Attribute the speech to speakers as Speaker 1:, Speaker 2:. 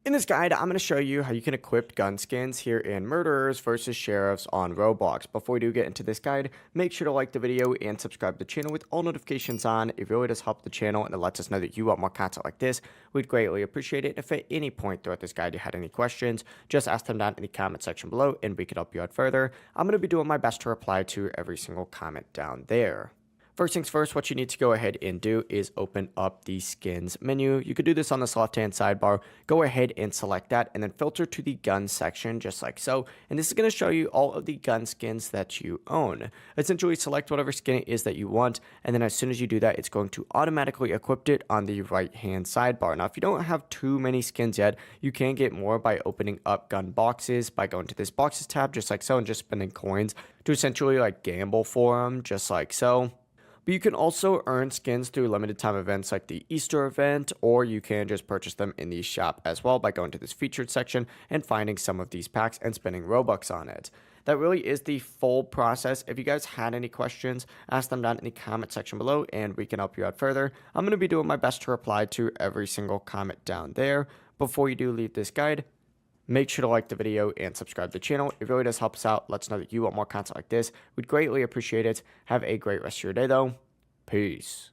Speaker 1: In this guide, I'm going to show you how you can equip gun skins here in Murderers vs Sheriffs on Roblox. Before we do get into this guide, make sure to like the video and subscribe to the channel with all notifications on. It really does help the channel and it lets us know that you want more content like this. We'd greatly appreciate it. If at any point throughout this guide you had any questions, just ask them down in the comment section below and we can help you out further. I'm going to be doing my best to reply to every single comment down there. First things first, what you need to go ahead and do is open up the skins menu. You could do this on this left-hand sidebar. Go ahead and select that and then filter to the gun section just like so. And this is going to show you all of the gun skins that you own. Essentially select whatever skin it is that you want. And then as soon as you do that, it's going to automatically equip it on the right-hand sidebar. Now, if you don't have too many skins yet, you can get more by opening up gun boxes by going to this boxes tab just like so and just spending coins to essentially like gamble for them just like so. But you can also earn skins through limited time events like the Easter event, or you can just purchase them in the shop as well by going to this featured section and finding some of these packs and spending Robux on it. That really is the full process. If you guys had any questions, ask them down in the comment section below and we can help you out further. I'm going to be doing my best to reply to every single comment down there. Before you do leave this guide, make sure to like the video and subscribe to the channel. It really does help us out. Let us know that you want more content like this. We'd greatly appreciate it. Have a great rest of your day, though. Peace.